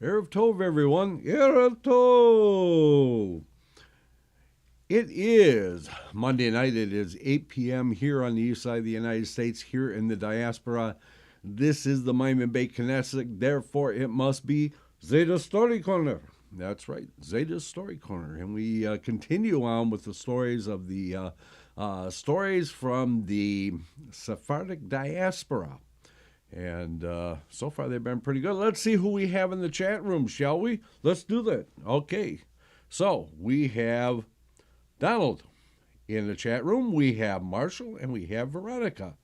Erev Tov, everyone. Erev Tov. It is Monday night. It is 8 p.m. here on the east side of the United States, here in the diaspora. This is the Maimon Beit Knesset. Therefore, it must be Zeyde Story Corner. That's right, Zeyde Story Corner. And we continue on with the stories of the stories from the Sephardic diaspora. And so far, they've been pretty good. Let's see who we have in the chat room, shall we? Let's do that. Okay. So we have Donald in the chat room. We have Marshall, and we have Veronica.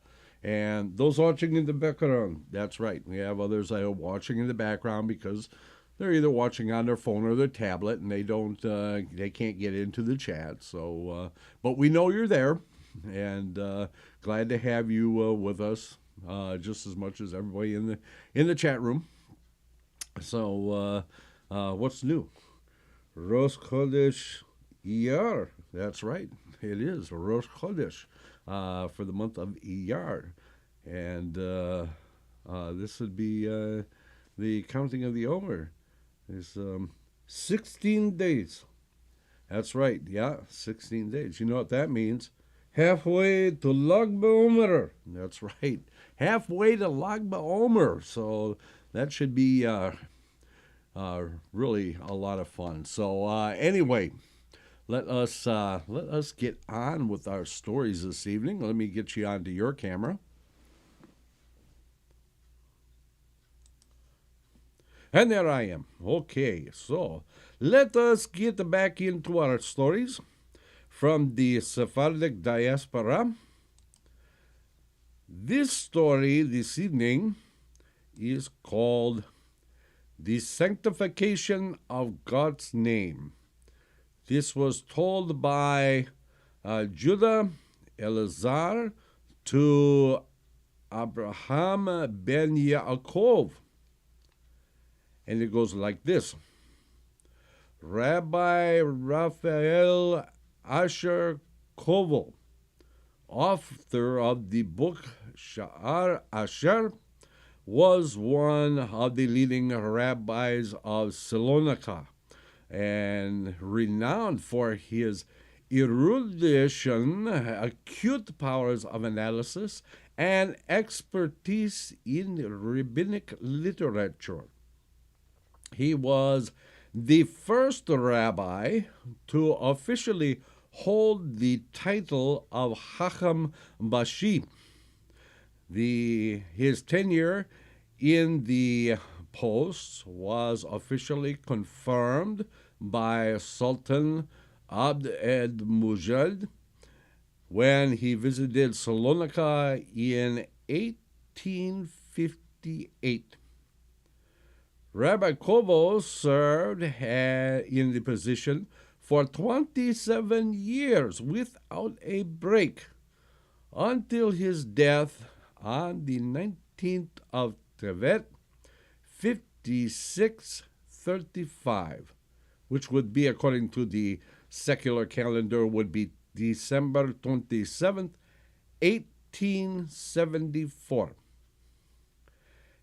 And those watching in the background, that's right. We have others that are watching in the background because they're either watching on their phone or their tablet, and they can't get into the chat. So, but we know you're there, and glad to have you with us. Just as much as everybody in the chat room. So, what's new? Rosh Chodesh Iyar. That's right. It is Rosh Chodesh for the month of Iyar. And this would be the counting of the Omer. It's 16 days. That's right. Yeah, 16 days. You know what that means? Halfway to Lag BaOmer. That's right. Halfway to Lag BaOmer. So that should be really a lot of fun. So anyway, let us get on with our stories this evening. Let me get you onto your camera. And there I am. Okay, so let us get back into our stories from the Sephardic diaspora. This story this evening is called The Sanctification of God's Name. This was told by Judah Elazar to Abraham ben Yaakov. And it goes like this. Rabbi Raphael Asher Kovel, author of the book Sha'ar Asher, was one of the leading rabbis of Salonika and renowned for his erudition, acute powers of analysis, and expertise in rabbinic literature. He was the first rabbi to officially hold the title of Chacham Bashi. His tenure in the post was officially confirmed by Sultan Abd ed-Mujid when he visited Salonika in 1858. Rabbi Kovo served in the position for 27 years without a break until his death on the 19th of Tevet, 5635, which would be, according to the secular calendar, would be December 27th, 1874.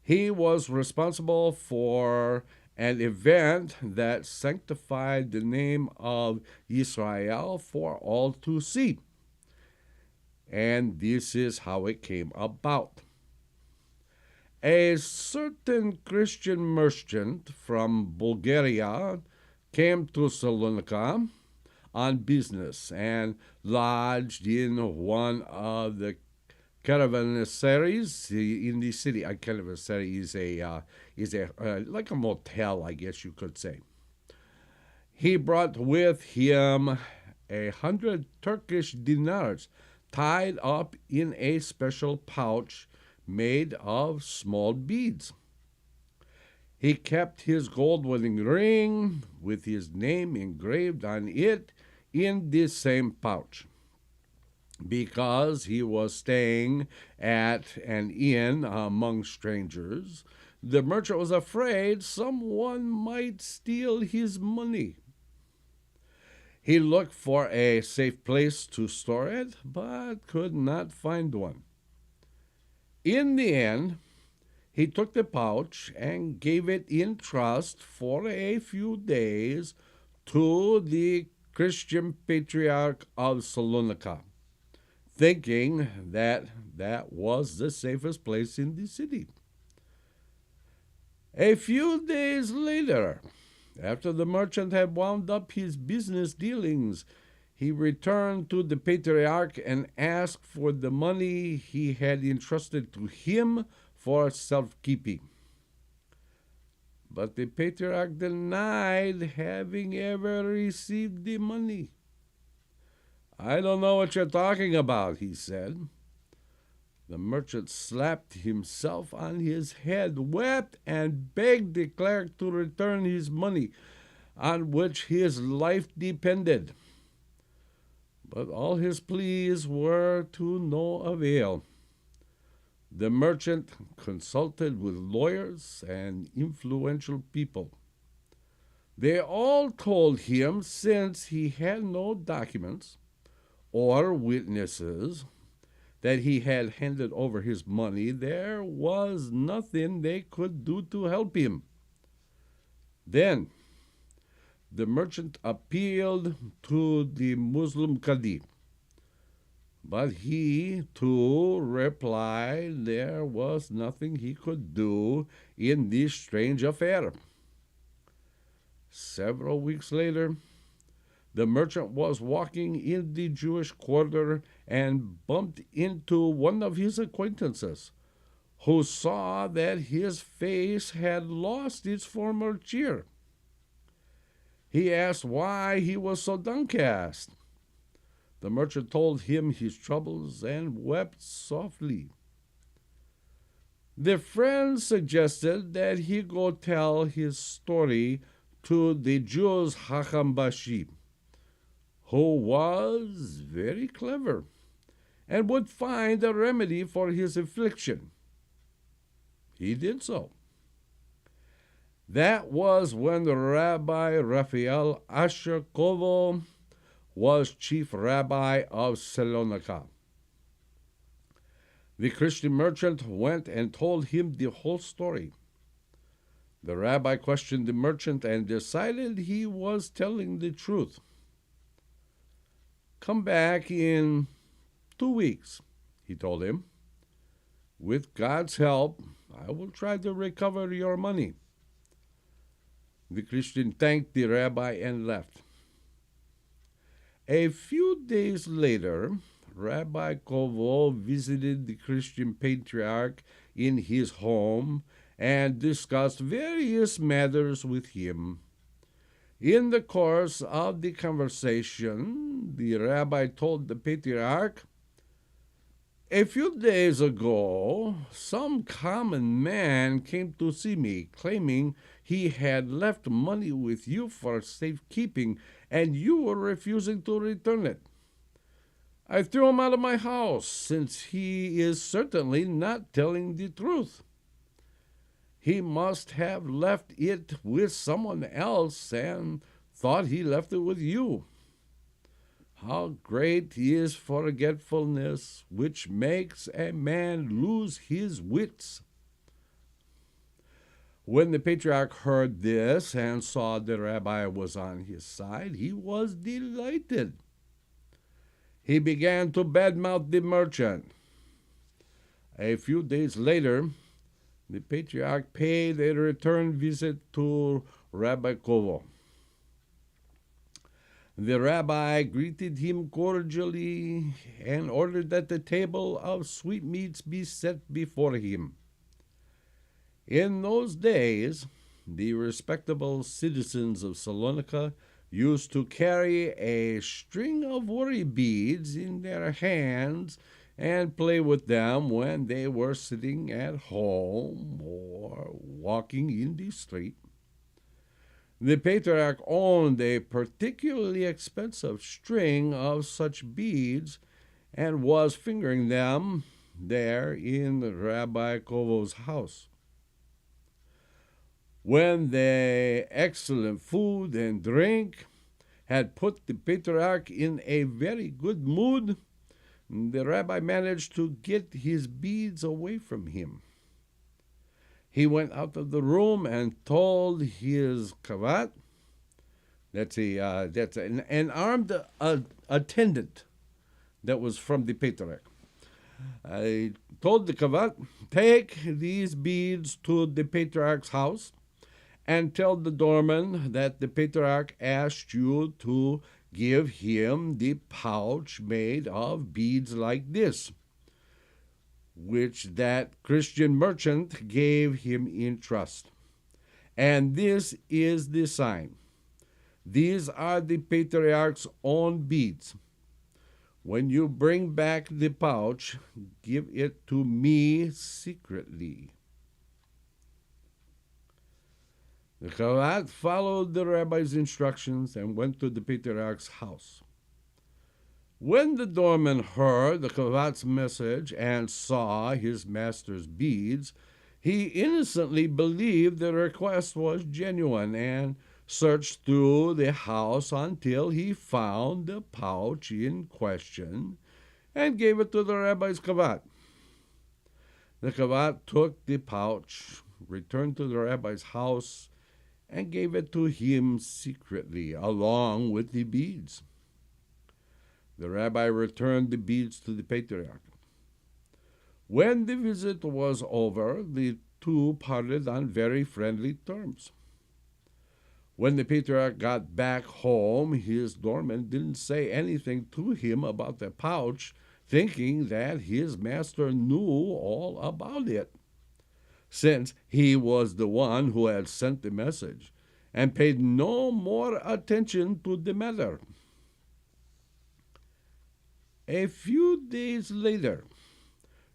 He was responsible for an event that sanctified the name of Israel for all to see. And this is how it came about. A certain Christian merchant from Bulgaria came to Salonika on business and lodged in one of the caravanseries in the city. A caravanserai is a like a motel, I guess you could say. He brought with him 100 Turkish dinars tied up in a special pouch made of small beads. He kept his gold wedding ring with his name engraved on it in this same pouch. Because he was staying at an inn among strangers, the merchant was afraid someone might steal his money. He looked for a safe place to store it, but could not find one. In the end, he took the pouch and gave it in trust for a few days to the Christian patriarch of Salonika, thinking that that was the safest place in the city. A few days later, after the merchant had wound up his business dealings, he returned to the patriarch and asked for the money he had entrusted to him for safekeeping. But the patriarch denied having ever received the money. "I don't know what you're talking about," he said. The merchant slapped himself on his head, wept, and begged the clerk to return his money, on which his life depended. But all his pleas were to no avail. The merchant consulted with lawyers and influential people. They all told him, since he had no documents or witnesses that he had handed over his money, there was nothing they could do to help him. Then the merchant appealed to the Muslim Qadi, but he, too, replied there was nothing he could do in this strange affair. Several weeks later, the merchant was walking in the Jewish quarter and bumped into one of his acquaintances, who saw that his face had lost its former cheer. He asked why he was so downcast. The merchant told him his troubles and wept softly. The friend suggested that he go tell his story to the Jew's Hacham Bashi, who was very clever and would find a remedy for his affliction. He did so. That was when Rabbi Raphael Asher Kovo was chief rabbi of Salonika. The Christian merchant went and told him the whole story. The rabbi questioned the merchant and decided he was telling the truth. "Come back in 2 weeks," he told him. "With God's help, I will try to recover your money." The Christian thanked the rabbi and left. A few days later, Rabbi Kovo visited the Christian patriarch in his home and discussed various matters with him. In the course of the conversation, the rabbi told the patriarch, "A few days ago, some common man came to see me, claiming he had left money with you for safekeeping, and you were refusing to return it. I threw him out of my house, since he is certainly not telling the truth. He must have left it with someone else and thought he left it with you. How great is forgetfulness, which makes a man lose his wits." When the patriarch heard this and saw the rabbi was on his side, he was delighted. He began to badmouth the merchant. A few days later, the patriarch paid a return visit to Rabbi Kovo. The rabbi greeted him cordially and ordered that the table of sweetmeats be set before him. In those days, the respectable citizens of Salonika used to carry a string of worry beads in their hands and play with them when they were sitting at home or walking in the street. The patriarch owned a particularly expensive string of such beads and was fingering them there in Rabbi Kovo's house. When the excellent food and drink had put the patriarch in a very good mood, the rabbi managed to get his beads away from him. He went out of the room and told his kavat, that's an armed attendant that was from the patriarch. I told the kavat, take these beads to the patriarch's house and tell the doorman that the patriarch asked you to give him the pouch made of beads like this, which that Christian merchant gave him in trust. And this is the sign. These are the patriarch's own beads. When you bring back the pouch, give it to me secretly. The Chavat followed the rabbi's instructions and went to the patriarch's house. When the doorman heard the Chavat's message and saw his master's beads, he innocently believed the request was genuine and searched through the house until he found the pouch in question and gave it to the rabbi's kavat. The kavat took the pouch, returned to the rabbi's house, and gave it to him secretly, along with the beads. The rabbi returned the beads to the patriarch. When the visit was over, the two parted on very friendly terms. When the patriarch got back home, his doorman didn't say anything to him about the pouch, thinking that his master knew all about it, since he was the one who had sent the message, and paid no more attention to the matter. A few days later,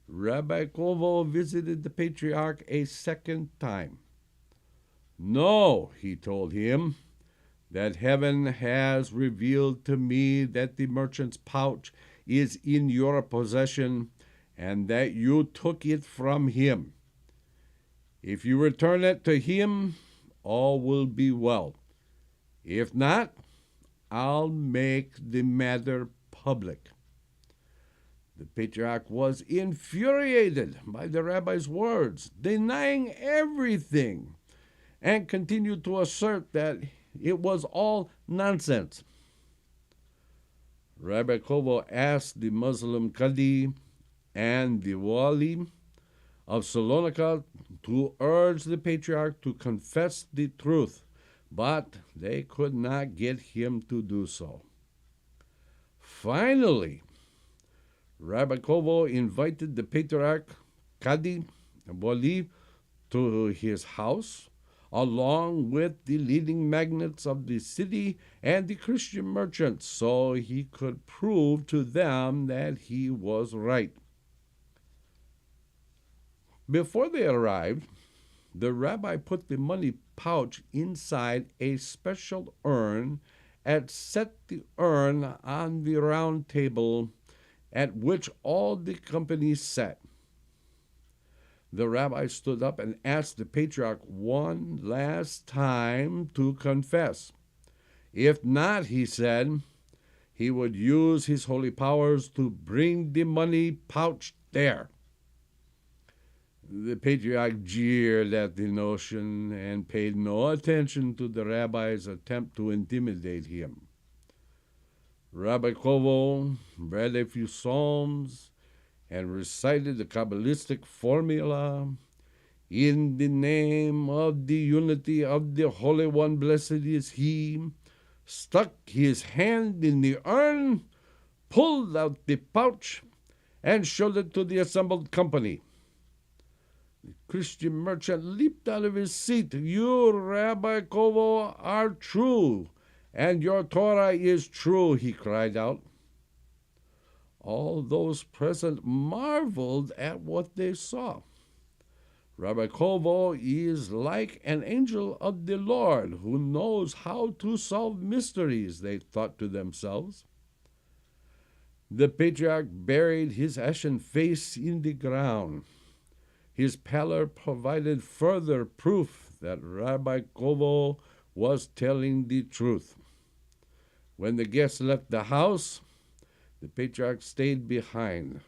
Rabbi Kovo visited the patriarch a second time. No, he told him, that heaven has revealed to me that the merchant's pouch is in your possession and that you took it from him. If you return it to him, all will be well. If not, I'll make the matter public. The patriarch was infuriated by the rabbi's words, denying everything, and continued to assert that it was all nonsense. Rabbi Kovo asked the Muslim Qadi and the Wali of Salonika to urge the patriarch to confess the truth, but they could not get him to do so. Finally, Rabbi Kovo invited the patriarch, Qadi, and Wali to his house, along with the leading magnates of the city and the Christian merchants, so he could prove to them that he was right. Before they arrived, the rabbi put the money pouch inside a special urn and set the urn on the round table at which all the company sat. The rabbi stood up and asked the patriarch one last time to confess. If not, he said, he would use his holy powers to bring the money pouch there. The patriarch jeered at the notion and paid no attention to the rabbi's attempt to intimidate him. Rabbi Kovo read a few psalms and recited the Kabbalistic formula, "In the name of the unity of the Holy One, blessed is He," stuck his hand in the urn, pulled out the pouch, and showed it to the assembled company. The Christian merchant leaped out of his seat. "You, Rabbi Kovo, are true, and your Torah is true," he cried out. All those present marveled at what they saw. Rabbi Kovo is like an angel of the Lord who knows how to solve mysteries, they thought to themselves. The patriarch buried his ashen face in the ground. His pallor provided further proof that Rabbi Kovo was telling the truth. When the guests left the house, the patriarch stayed behind.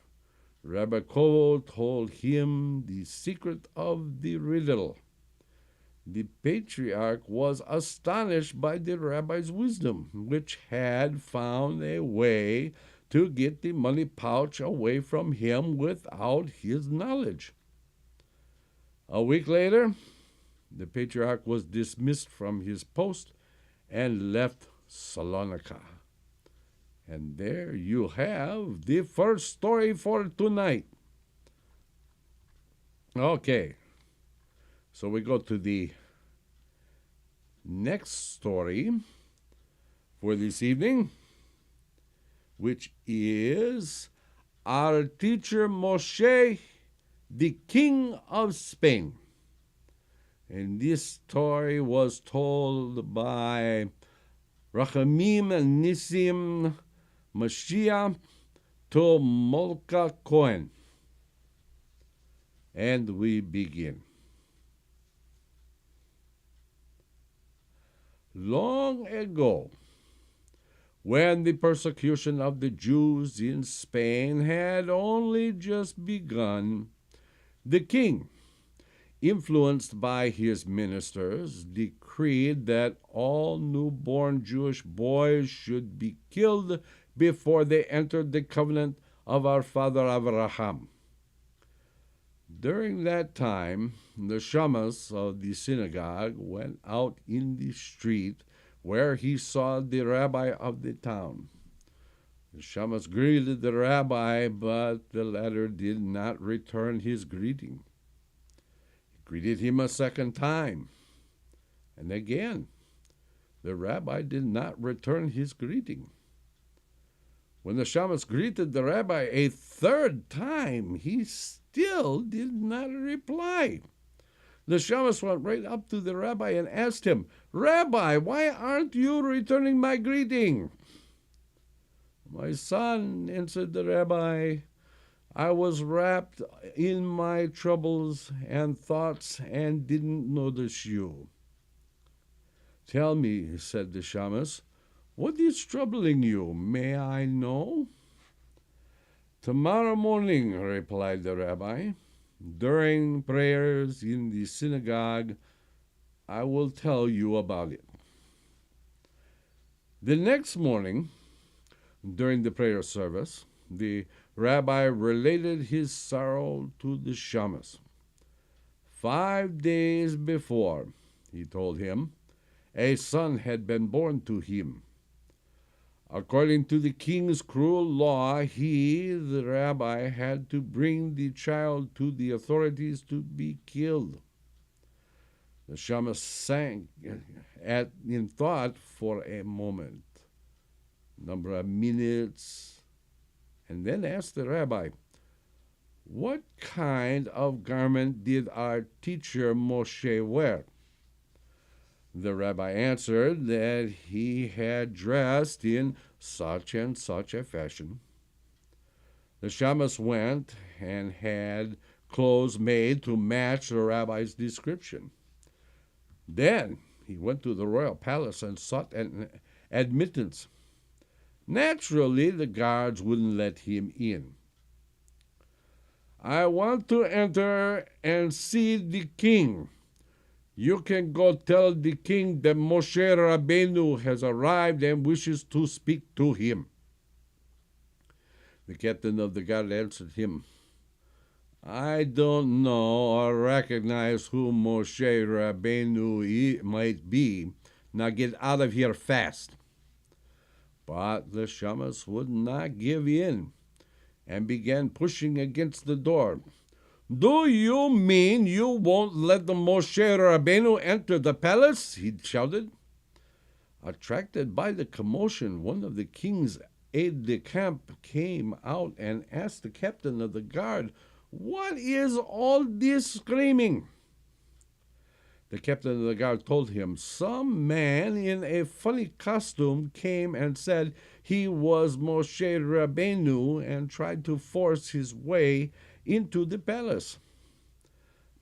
Rabbi Kovo told him the secret of the riddle. The patriarch was astonished by the rabbi's wisdom, which had found a way to get the money pouch away from him without his knowledge. A week later, the patriarch was dismissed from his post and left Salonika. And there you have the first story for tonight. Okay, so we go to the next story for this evening, which is our teacher Moshe, the king of Spain. And this story was told by Rachamim Nissim Mashiach to Molka Cohen. And we begin. Long ago, when the persecution of the Jews in Spain had only just begun, the king, influenced by his ministers, decreed that all newborn Jewish boys should be killed before they entered the covenant of our father Abraham. During that time, the shamas of the synagogue went out in the street where he saw the rabbi of the town. The shamas greeted the rabbi, but the latter did not return his greeting. He greeted him a second time, and again, the rabbi did not return his greeting. When the shamas greeted the rabbi a third time, he still did not reply. The shamas went right up to the rabbi and asked him, "Rabbi, why aren't you returning my greeting?" "My son," answered the rabbi, "I was wrapped in my troubles and thoughts and didn't notice you." "Tell me," said the shamas, "what is troubling you? May I know?" "Tomorrow morning," replied the rabbi, "during prayers in the synagogue, I will tell you about it." The next morning, during the prayer service, the rabbi related his sorrow to the shamas. 5 days before, he told him, a son had been born to him. According to the king's cruel law, he, the rabbi, had to bring the child to the authorities to be killed. The shamas sank in thought for a moment, number of minutes, and then asked the rabbi, "What kind of garment did our teacher Moshe wear?" The rabbi answered that he had dressed in such and such a fashion. The shamas went and had clothes made to match the rabbi's description. Then he went to the royal palace and sought an admittance. Naturally, the guards wouldn't let him in. "I want to enter and see the king. You can go tell the king that Moshe Rabbeinu has arrived and wishes to speak to him." The captain of the guard answered him, "I don't know or recognize who Moshe Rabbeinu might be. Now get out of here fast." But the shamas would not give in and began pushing against the door. "Do you mean you won't let the Moshe Rabbeinu enter the palace?" he shouted. Attracted by the commotion, one of the king's aides-de-camp came out and asked the captain of the guard, "What is all this screaming?" The captain of the guard told him, "Some man in a funny costume came and said he was Moshe Rabbeinu and tried to force his way into the palace.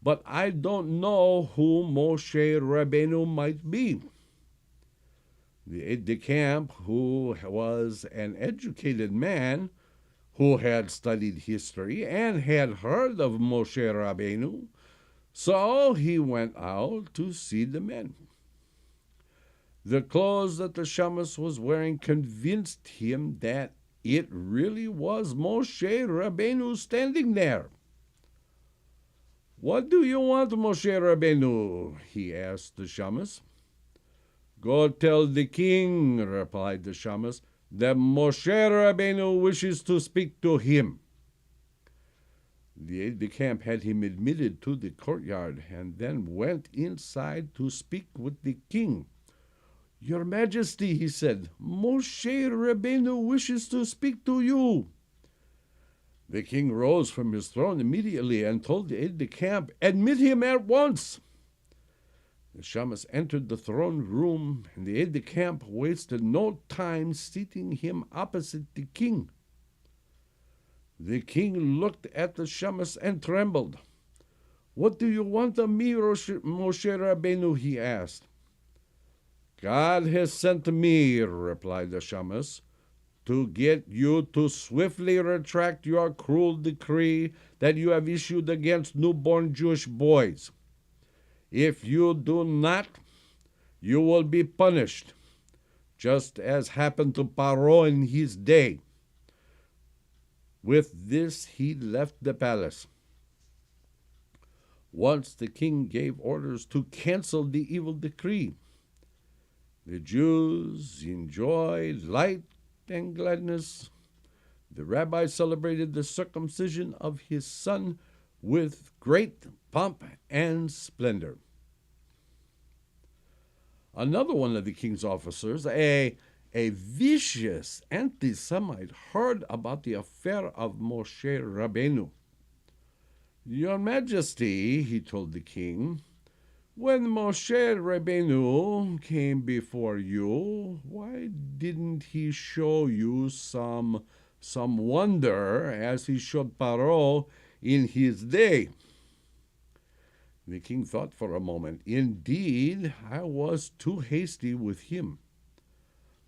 But I don't know who Moshe Rabbeinu might be." The aide-de-camp, who was an educated man, who had studied history and had heard of Moshe Rabbeinu. So he went out to see the men. The clothes that the shamus was wearing convinced him that it really was Moshe Rabbeinu standing there. "What do you want, Moshe Rabbeinu?" he asked the shamus. "Go tell the king," replied the shamus, "that Moshe Rabbeinu wishes to speak to him." The aide-de-camp had him admitted to the courtyard and then went inside to speak with the king. "Your Majesty," he said, "Moshe Rabbeinu wishes to speak to you." The king rose from his throne immediately and told the aide-de-camp, "Admit him at once." The shamus entered the throne room, and the aide-de-camp wasted no time seating him opposite the king. The king looked at the shamus and trembled. "What do you want of me, Moshe Rabbeinu?" he asked. "God has sent me," replied the shamus, "to get you to swiftly retract your cruel decree that you have issued against newborn Jewish boys. If you do not, you will be punished, just as happened to Paro in his day." With this, he left the palace. Once the king gave orders to cancel the evil decree. The Jews enjoyed light and gladness. The rabbi celebrated the circumcision of his son with great pomp and splendor. Another one of the king's officers, a vicious anti-Semite, heard about the affair of Moshe Rabbeinu. "Your Majesty," he told the king, "when Moshe Rabbeinu came before you, why didn't he show you some wonder as he showed Paro in his day?" The king thought for a moment. "Indeed, I was too hasty with him.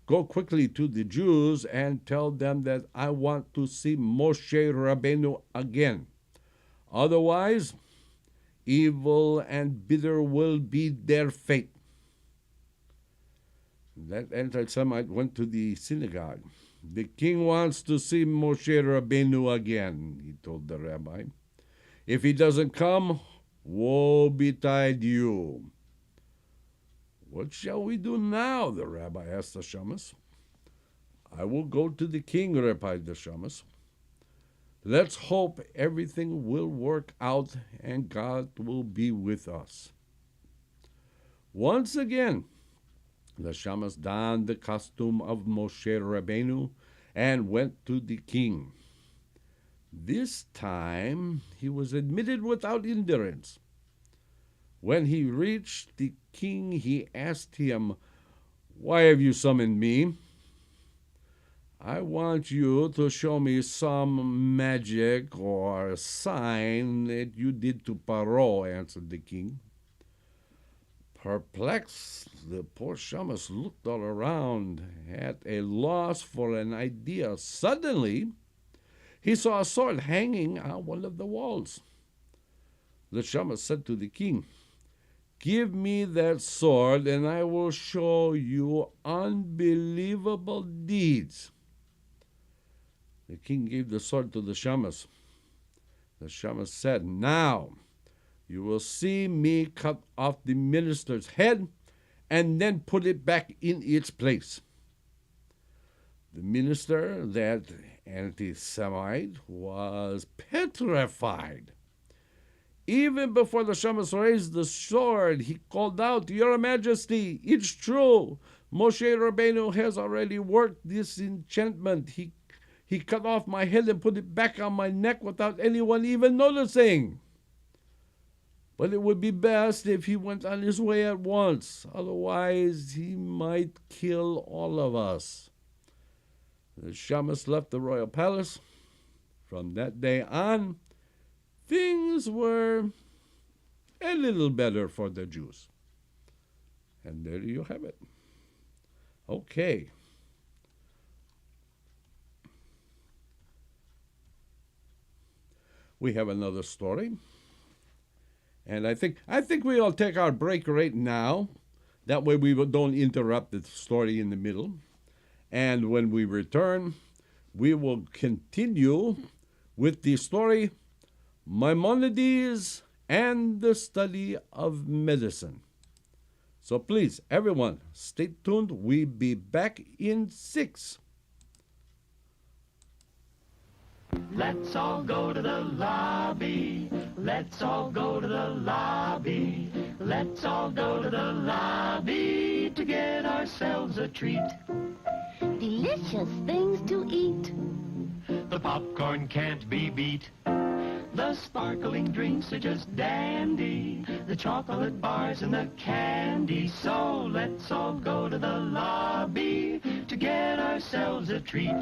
Go quickly to the Jews and tell them that I want to see Moshe Rabbeinu again. Otherwise, evil and bitter will be their fate." That anti-Semite went to the synagogue. "The king wants to see Moshe Rabbeinu again," he told the rabbi. "If he doesn't come, woe betide you." "What shall we do now?" the rabbi asked the shamus. "I will go to the king," replied the shamus. "Let's hope everything will work out and God will be with us." Once again, the shamus donned the costume of Moshe Rabbeinu and went to the king. This time he was admitted without hindrance. When he reached the king, he asked him, "Why have you summoned me?" "I want you to show me some magic or sign that you did to Paro," answered the king. Perplexed, the poor shamus looked all around, at a loss for an idea. Suddenly, he saw a sword hanging on one of the walls. The shamus said to the king, "Give me that sword, and I will show you unbelievable deeds." The king gave the sword to the shamus. The shamus said, "Now you will see me cut off the minister's head and then put it back in its place." The minister, that anti-Semite, was petrified. Even before the shamus raised the sword, he called out, "Your Majesty, it's true. Moshe Rabbeinu has already worked this enchantment. He cut off my head and put it back on my neck without anyone even noticing. But it would be best if he went on his way at once. Otherwise, he might kill all of us." The shamus left the royal palace. From that day on, things were a little better for the Jews. And there you have it. Okay. we have another story. And I think we'll take our break right now. That way we don't interrupt the story in the middle. And when we return, we will continue with the story Maimonides and the Study of Medicine. So please, everyone, stay tuned. We'll be back in 6. Let's all go to the lobby. Let's all go to the lobby. Let's all go to the lobby to get ourselves a treat. Delicious things to eat. The popcorn can't be beat. The sparkling drinks are just dandy. The chocolate bars and the candy. So let's all go to the lobby to get ourselves a treat.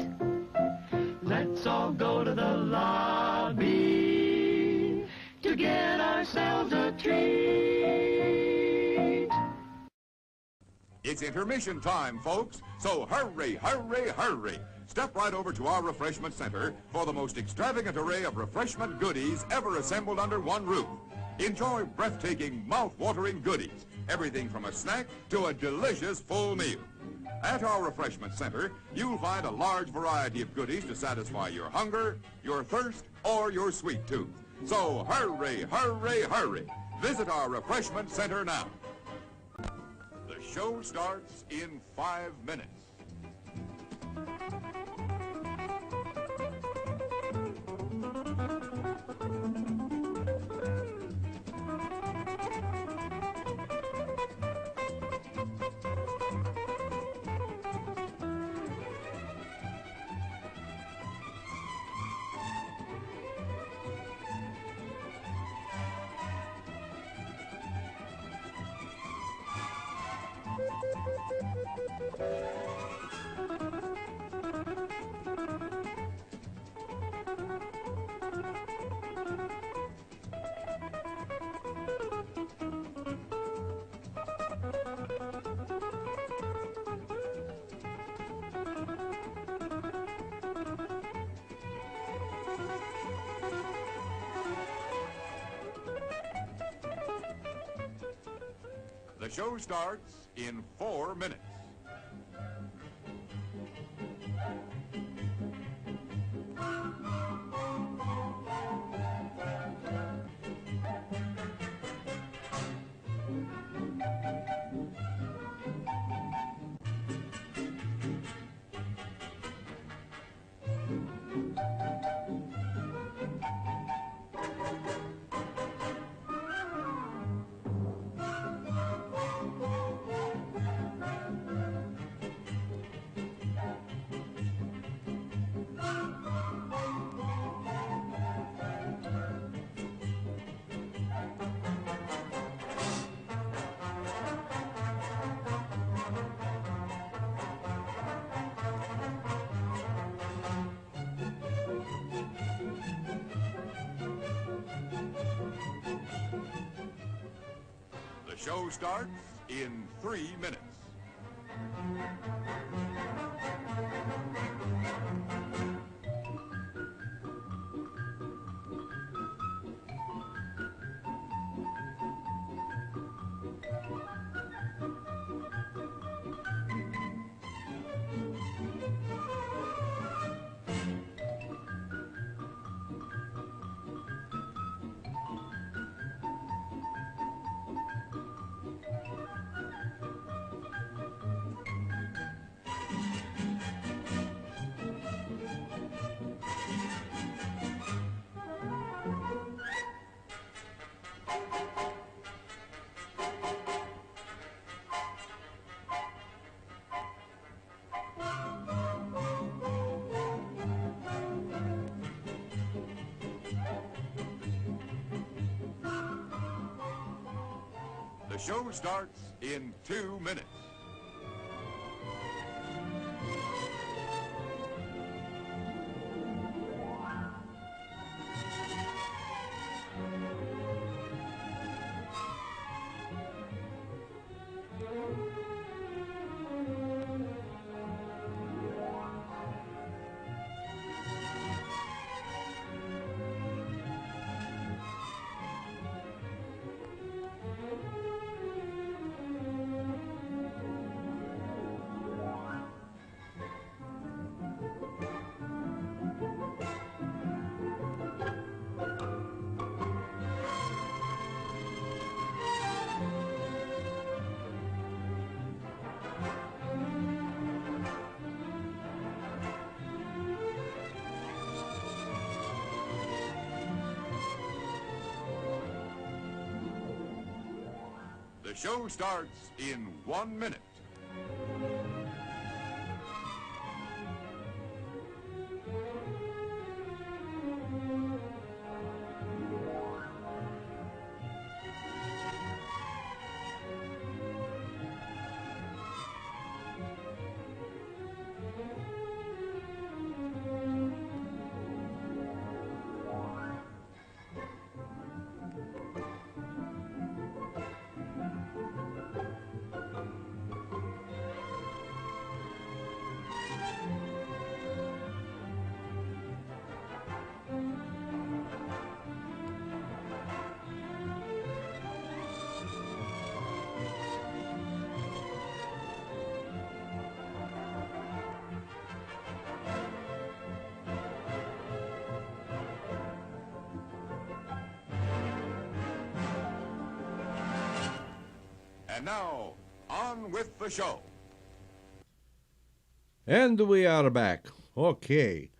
Let's all go to the lobby to get ourselves a treat. It's intermission time, folks, so hurry, hurry, hurry. Step right over to our refreshment center for the most extravagant array of refreshment goodies ever assembled under one roof. Enjoy breathtaking, mouth-watering goodies, everything from a snack to a delicious full meal. At our refreshment center, you'll find a large variety of goodies to satisfy your hunger, your thirst, or your sweet tooth. So hurry, hurry, hurry. Visit our refreshment center now. The show starts in 5 minutes. The show starts in 4 minutes. The show starts in 3 minutes. The show starts in 2 minutes. show starts in 1 minute. And now, on with the show. And we are back. Okay.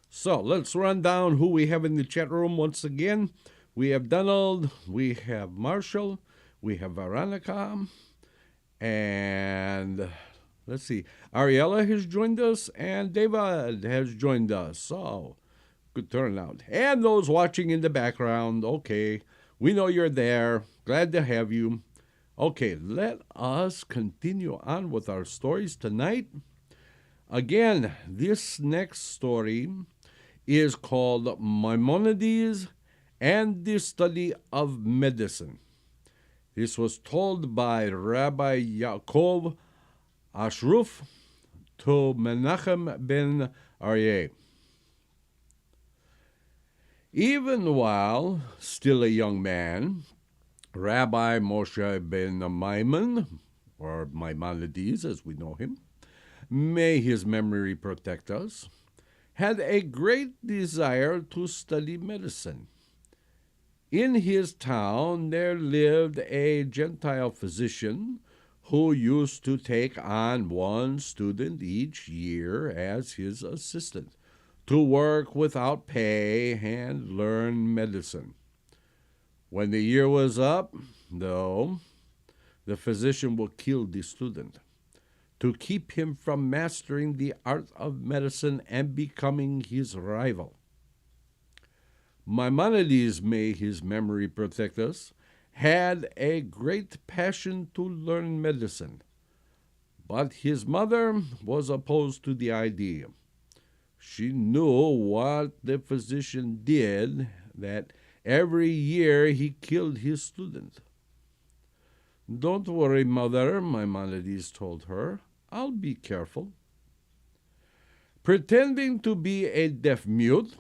So let's run down who we have in the chat room once again. We have Donald, we have Marshall, we have Veronica, and let's see, Ariella has joined us, and David has joined us. So, good turnout. And those watching in the background, okay, we know you're there. Glad to have you. Okay, let us continue on with our stories tonight. Again, this next story is called Maimonides and the Study of Medicine. This was told by Rabbi Yaakov Ashruf to Menachem ben Aryeh. Even while still a young man, Rabbi Moshe ben Maimon, or Maimonides as we know him, may his memory protect us, had a great desire to study medicine. In his town there lived a Gentile physician who used to take on one student each year as his assistant to work without pay and learn medicine. When the year was up, though, the physician would kill the student to keep him from mastering the art of medicine and becoming his rival. Maimonides, may his memory protect us, had a great passion to learn medicine, but his mother was opposed to the idea. She knew what the physician did, that every year he killed his student. "Don't worry, mother," Maimonides told her. "I'll be careful." Pretending to be a deaf mute,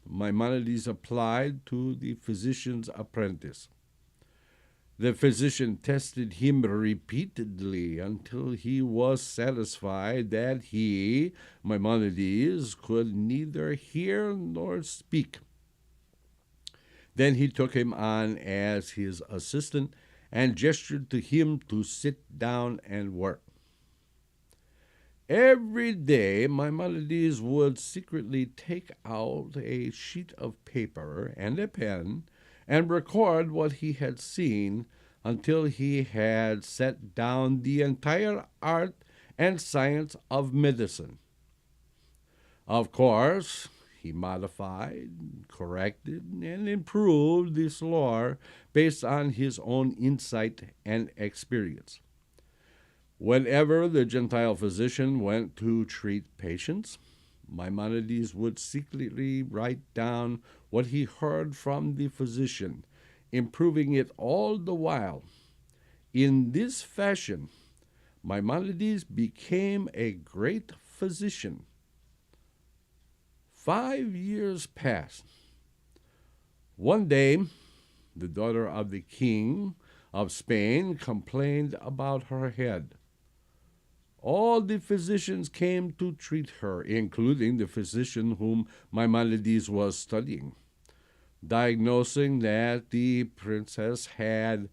Maimonides applied to the physician's apprentice. The physician tested him repeatedly until he was satisfied that he, Maimonides, could neither hear nor speak. Then he took him on as his assistant and gestured to him to sit down and work. Every day, Maimonides would secretly take out a sheet of paper and a pen and record what he had seen until he had set down the entire art and science of medicine. Of course, he modified, corrected, and improved this lore based on his own insight and experience. Whenever the Gentile physician went to treat patients, Maimonides would secretly write down what he heard from the physician, improving it all the while. In this fashion, Maimonides became a great physician. 5 years passed. One day, the daughter of the king of Spain complained about her head. All the physicians came to treat her, including the physician whom Maimonides was studying, diagnosing that the princess had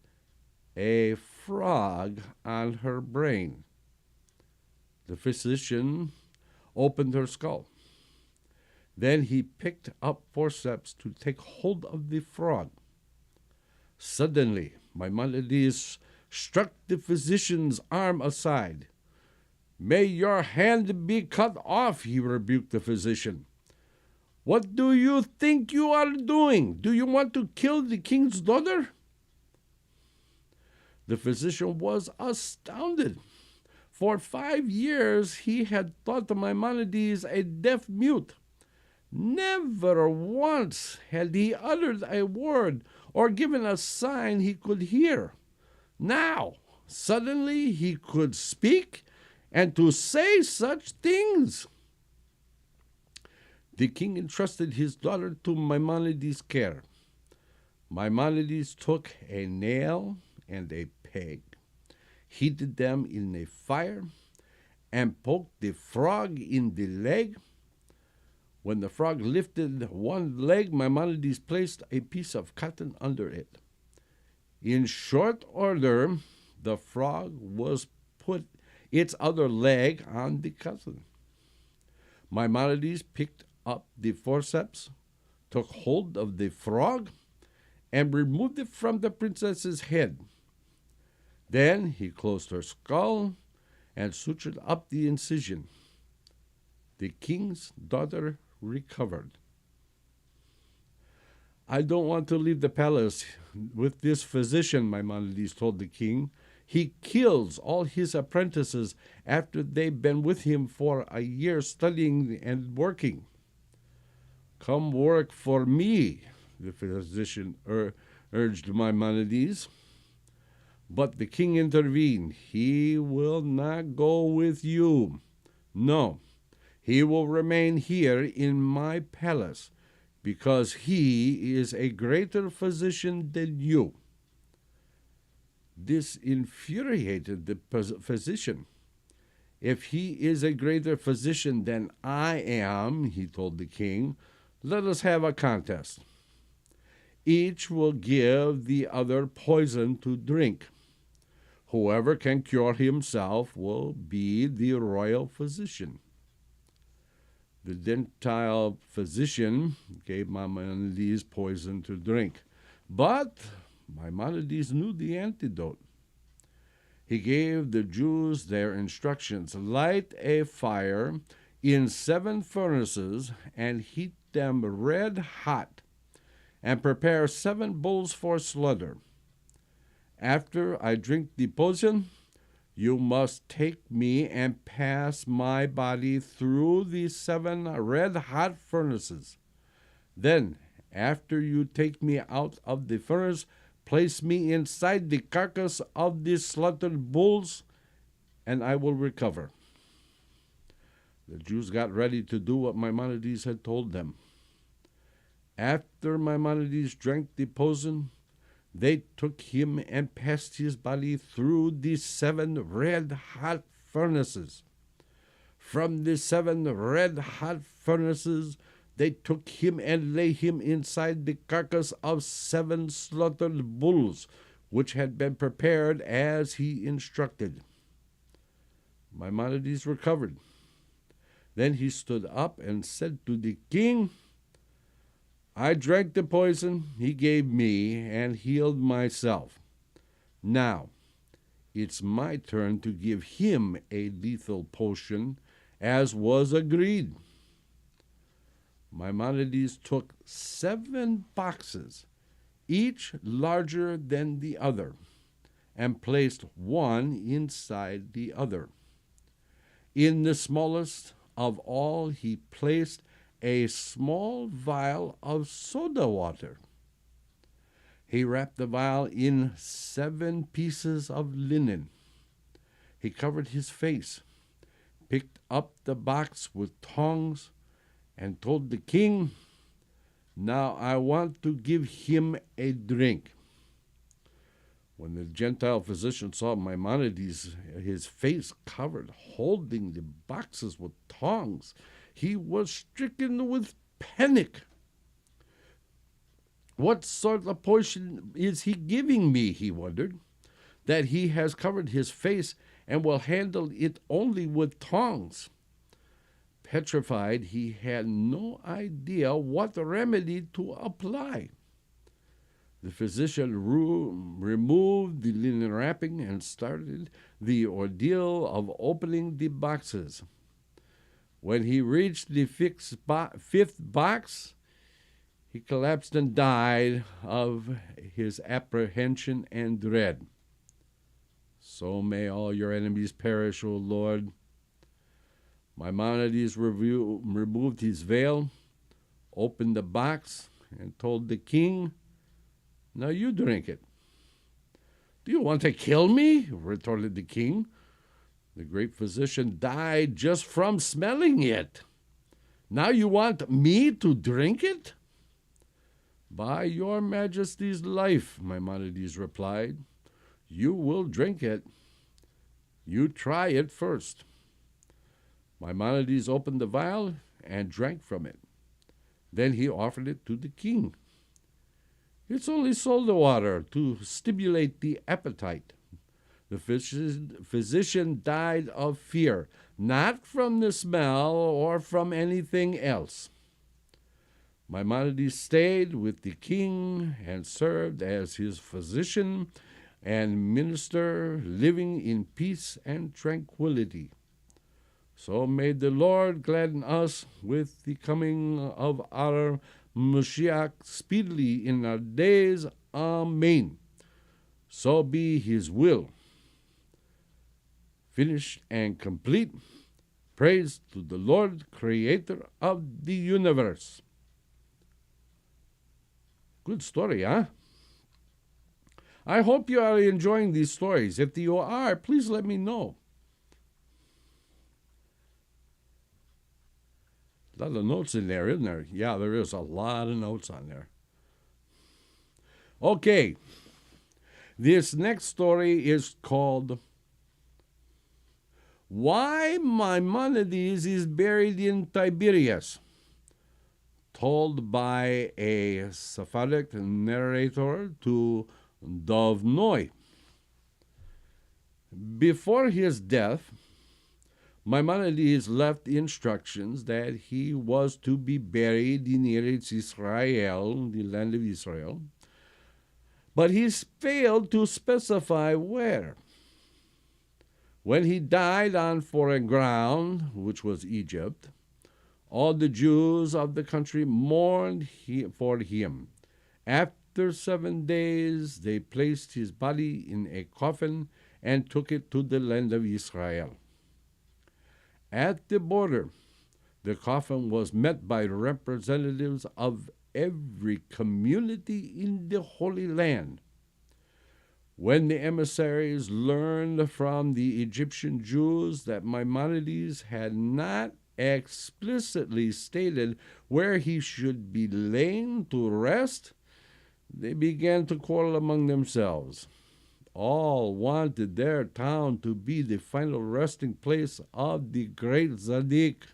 a frog on her brain. The physician opened her skull. Then he picked up forceps to take hold of the frog. Suddenly, Maimonides struck the physician's arm aside. "May your hand be cut off," he rebuked the physician. "What do you think you are doing? Do you want to kill the king's daughter?" The physician was astounded. For 5 years he had thought Maimonides a deaf mute. Never once had he uttered a word or given a sign he could hear. Now, suddenly he could speak, and to say such things. The king entrusted his daughter to Maimonides' care. Maimonides took a nail and a peg, heated them in a fire, and poked the frog in the leg. When the frog lifted one leg, Maimonides placed a piece of cotton under it. In short order, the frog was put its other leg on the cotton. Maimonides picked up the forceps, took hold of the frog, and removed it from the princess's head. Then he closed her skull and sutured up the incision. The king's daughter recovered. "I don't want to leave the palace with this physician," Maimonides told the king. "He kills all his apprentices after they've been with him for a year studying and working." "Come work for me," the physician urged Maimonides. But the king intervened. "He will not go with you. No, he will remain here in my palace, because he is a greater physician than you." This infuriated the physician. "If he is a greater physician than I am," he told the king, "let us have a contest. Each will give the other poison to drink. Whoever can cure himself will be the royal physician." The Gentile physician gave Maimonides poison to drink, but Maimonides knew the antidote. He gave the Jews their instructions: light a fire in 7 furnaces and heat them red hot, and prepare 7 bulls for slaughter. After I drink the poison, you must take me and pass my body through the 7 red-hot furnaces. Then, after you take me out of the furnace, place me inside the carcass of the slaughtered bulls, and I will recover. The Jews got ready to do what Maimonides had told them. After Maimonides drank the poison, they took him and passed his body through the 7 red-hot furnaces. From the 7 red-hot furnaces, they took him and laid him inside the carcass of 7 slaughtered bulls, which had been prepared as he instructed. Maimonides recovered. Then he stood up and said to the king, "I drank the poison he gave me and healed myself. Now, it's my turn to give him a lethal potion, as was agreed." Maimonides took 7 boxes, each larger than the other, and placed one inside the other. In the smallest of all he placed a small vial of soda water. He wrapped the vial in 7 pieces of linen. He covered his face, picked up the box with tongs, and told the king, "Now I want to give him a drink." When the Gentile physician saw Maimonides, his face covered, holding the boxes with tongs, he was stricken with panic. "What sort of poison is he giving me," he wondered, "that he has covered his face and will handle it only with tongs?" Petrified, he had no idea what remedy to apply. The physician removed the linen wrapping and started the ordeal of opening the boxes. When he reached the fifth box, he collapsed and died of his apprehension and dread. So may all your enemies perish, O Lord. Maimonides removed his veil, opened the box, and told the king, "Now you drink it." "Do you want to kill me?" retorted the king. "The great physician died just from smelling it. Now you want me to drink it?" "By your majesty's life," Maimonides replied, "you will drink it. You try it first." Maimonides opened the vial and drank from it. Then he offered it to the king. "It's only soda water to stimulate the appetite." The physician died of fear, not from the smell or from anything else. Maimonides stayed with the king and served as his physician and minister, living in peace and tranquility. So may the Lord gladden us with the coming of our Mashiach speedily in our days. Amen. So be his will. Finished and complete. Praise to the Lord, creator of the universe. Good story, huh? I hope you are enjoying these stories. If you are, please let me know. A lot of notes in there, isn't there? Yeah, there is a lot of notes on there. Okay. This next story is called Why Maimonides is Buried in Tiberias, told by a Sephardic narrator to Dov Noy. Before his death, Maimonides left instructions that he was to be buried in Eretz Israel, the land of Israel, but he failed to specify where. When he died on foreign ground, which was Egypt, all the Jews of the country mourned for him. After 7 days, they placed his body in a coffin and took it to the land of Israel. At the border, the coffin was met by representatives of every community in the Holy Land. When the emissaries learned from the Egyptian Jews that Maimonides had not explicitly stated where he should be lain to rest, they began to quarrel among themselves. All wanted their town to be the final resting place of the great Tzaddik.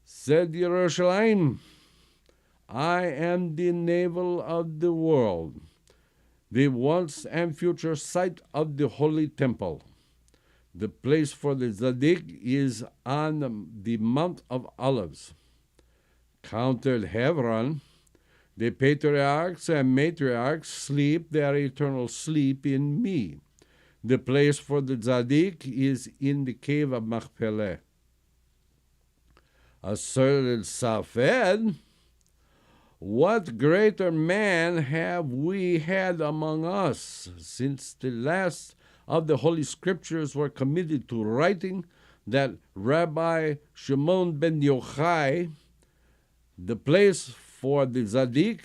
Said Yerushalayim, "I am the navel of the world, the once and future site of the holy temple. The place for the Tzaddik is on the Mount of Olives. Countered Hebron, the patriarchs and matriarchs sleep their eternal sleep in me. The place for the Tzaddik is in the cave of Machpelah." Asserted Safed, "What greater man have we had among us since the last of the Holy Scriptures were committed to writing that Rabbi Shimon ben Yochai, the place for the Tzaddik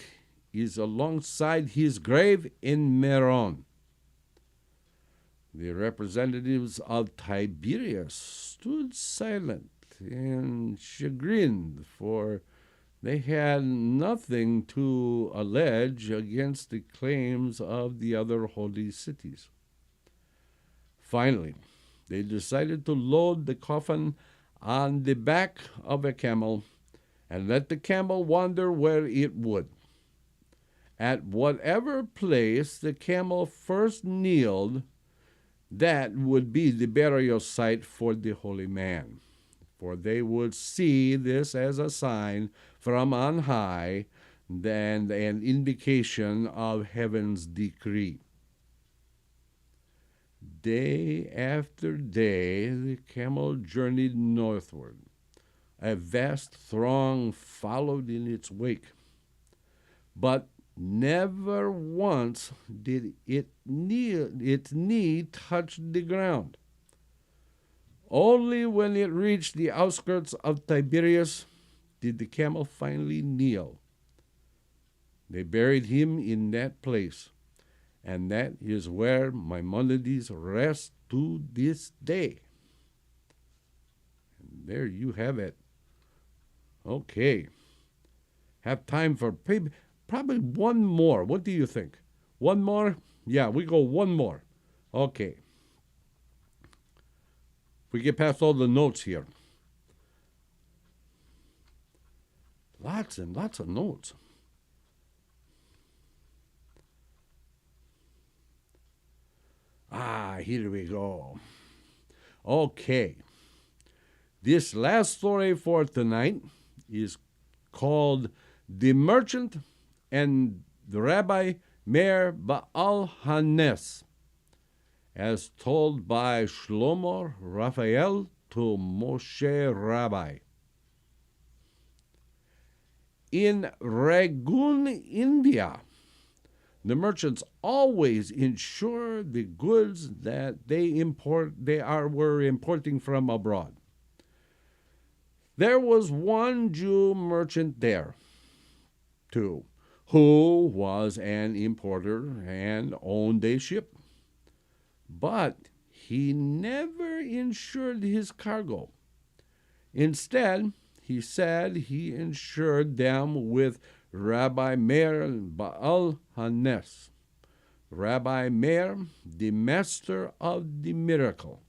is alongside his grave in Meron." The representatives of Tiberias stood silent and chagrined, for they had nothing to allege against the claims of the other holy cities. Finally, they decided to load the coffin on the back of a camel and let the camel wander where it would. At whatever place the camel first kneeled, that would be the burial site for the holy man. For they would see this as a sign from on high than an indication of heaven's decree. Day after day, the camel journeyed northward. A vast throng followed in its wake. But never once did its knee touch the ground. Only when it reached the outskirts of Tiberias did the camel finally kneel. They buried him in that place, and that is where Maimonides rests to this day. And there you have it. Okay. Have time for probably one more. What do you think? One more? Yeah, we go one more. Okay. We get past all the notes here. Lots and lots of notes. Here we go. Okay. This last story for tonight is called The Merchant and the Rabbi Meir Baal Hanes, as told by Shlomo Raphael to Moshe Rabbi. In Rangoon, India, the merchants always insure the goods that were importing from abroad. There was one Jew merchant there, too, who was an importer and owned a ship. But he never insured his cargo. Instead, he said he insured them with Rabbi Meir Baal Hanes. Rabbi Meir, the master of the miracle.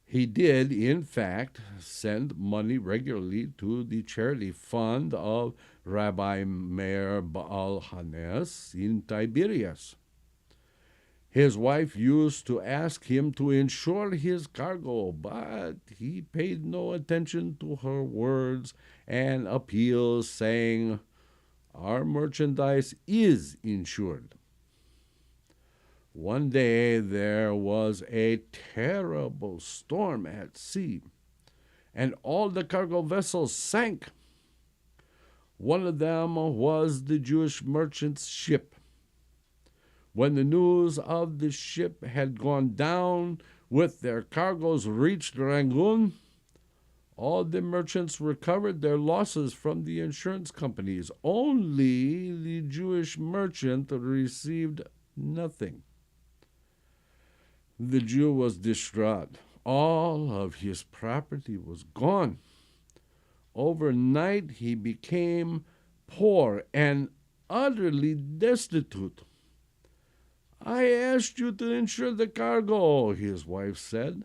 He did, in fact, send money regularly to the charity fund of Rabbi Meir Baal Hanes in Tiberias. His wife used to ask him to insure his cargo, but he paid no attention to her words and appeals, saying, "Our merchandise is insured." One day there was a terrible storm at sea, and all the cargo vessels sank. One of them was the Jewish merchant's ship. When the news of the ship had gone down with their cargoes reached Rangoon, all the merchants recovered their losses from the insurance companies. Only the Jewish merchant received nothing. The Jew was distraught. All of his property was gone. Overnight he became poor and utterly destitute. "I asked you to insure the cargo," his wife said,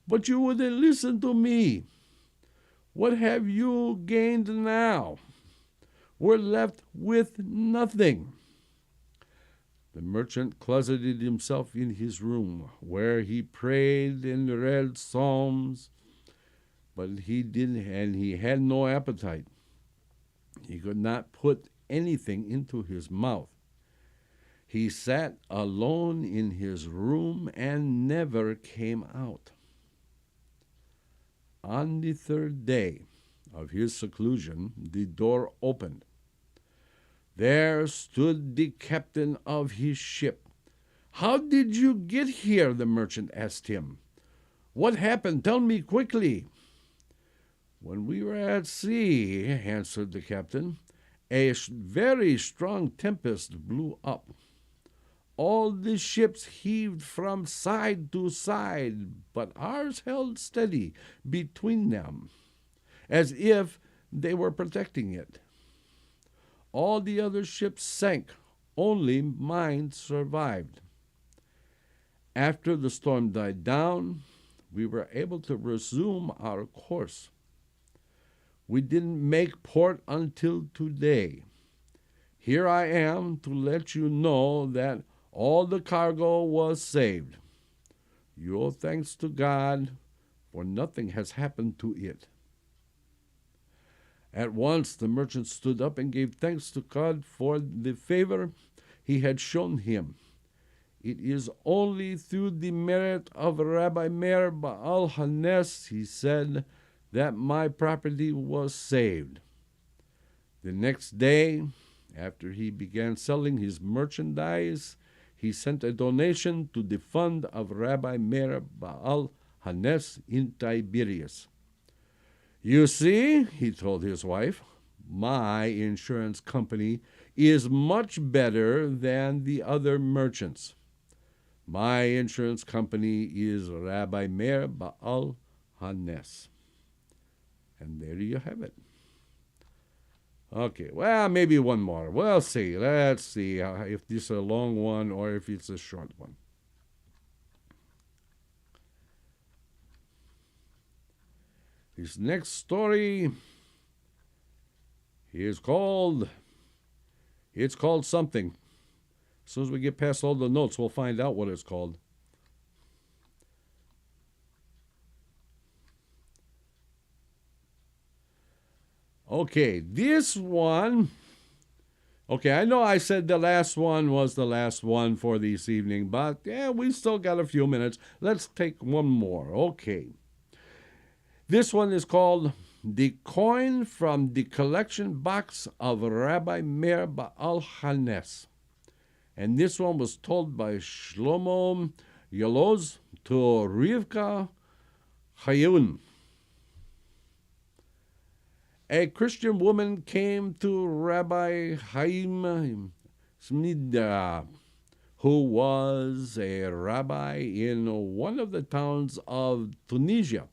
"but you wouldn't listen to me. What have you gained now? We're left with nothing." The merchant closeted himself in his room, where he prayed and read psalms, but he had no appetite. He could not put anything into his mouth. He sat alone in his room and never came out. On the third day of his seclusion, the door opened. There stood the captain of his ship. "How did you get here?" the merchant asked him. "What happened? Tell me quickly." "When we were at sea," answered the captain, "a very strong tempest blew up. All the ships heaved from side to side, but ours held steady between them, as if they were protecting it. All the other ships sank, only mine survived. After the storm died down, we were able to resume our course. We didn't make port until today. Here I am to let you know that all the cargo was saved. You owe thanks to God, for nothing has happened to it." At once the merchant stood up and gave thanks to God for the favor he had shown him. It is only through the merit of Rabbi Meir Baal Hanes, he said, that my property was saved. The next day, after he began selling his merchandise, he sent a donation to the fund of Rabbi Meir Baal Hanes in Tiberias. You see, he told his wife, my insurance company is much better than the other merchants. My insurance company is Rabbi Meir Baal Hanes. And there you have it. Okay, well, maybe one more. We'll see. Let's see if this is a long one or if it's a short one. This next story is called something. As soon as we get past all the notes, we'll find out what it's called. Okay, this one. Okay, I know I said the last one was the last one for this evening, but yeah, we still got a few minutes. Let's take one more. Okay. This one is called The Coin from the Collection Box of Rabbi Meir Baal Hanes. And this one was told by Shlomo Yoloz to Rivka Chayun. A Christian woman came to Rabbi Chaim Smida, who was a rabbi in one of the towns of Tunisia,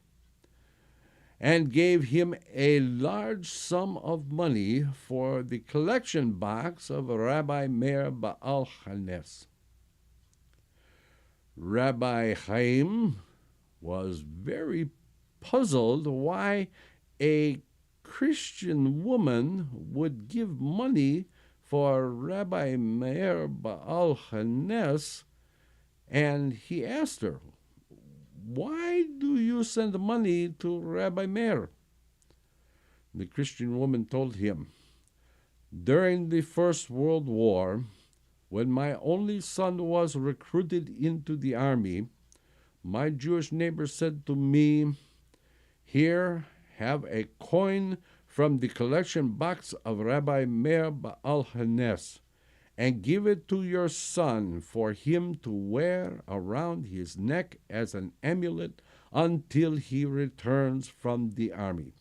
and gave him a large sum of money for the collection box of Rabbi Meir Baal Hanes. Rabbi Chaim was very puzzled why a Christian woman would give money for Rabbi Meir Baal Hanes, and he asked her, "Why do you send money to Rabbi Meir?" The Christian woman told him, "During the First World War, when my only son was recruited into the army, my Jewish neighbor said to me, 'Here, have a coin from the collection box of Rabbi Meir Baal Hanes, and give it to your son for him to wear around his neck as an amulet until he returns from the army.'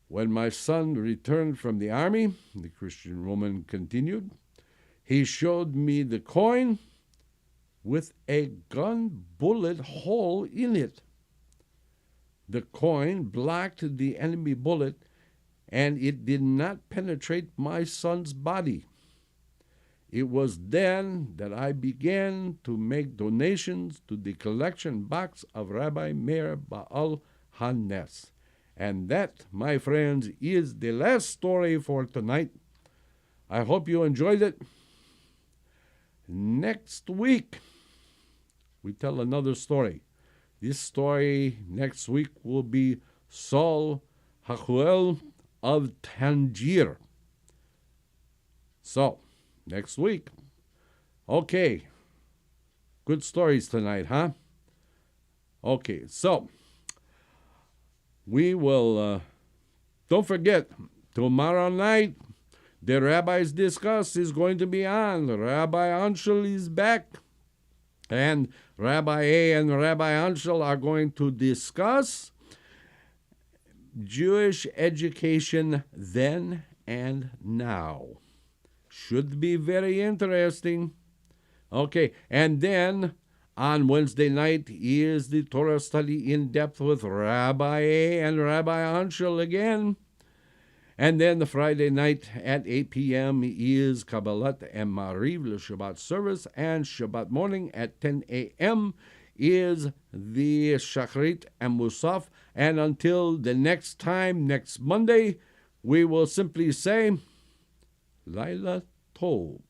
When my son returned from the army," the Christian woman continued, "he showed me the coin with a gun bullet hole in it. The coin blocked the enemy bullet, and it did not penetrate my son's body. It was then that I began to make donations to the collection box of Rabbi Meir Baal Hanes." And that, my friends, is the last story for tonight. I hope you enjoyed it. Next week, we tell another story. This story next week will be Saul Hachuel of Tangier. So, next week. Okay. Good stories tonight, huh? Okay, so we will, don't forget, tomorrow night, the Rabbis Discuss is going to be on. Rabbi Anshel is back. And Rabbi A and Rabbi Anshel are going to discuss Jewish education then and now. Should be very interesting. Okay, and then on Wednesday night is the Torah study in depth with Rabbi A and Rabbi Anshel again. And then the Friday night at 8 p.m. is Kabbalat and Mariv, the Shabbat service, and Shabbat morning at 10 a.m. is the Shachrit and Musaf. And until the next time, next Monday, we will simply say, Laila Tov.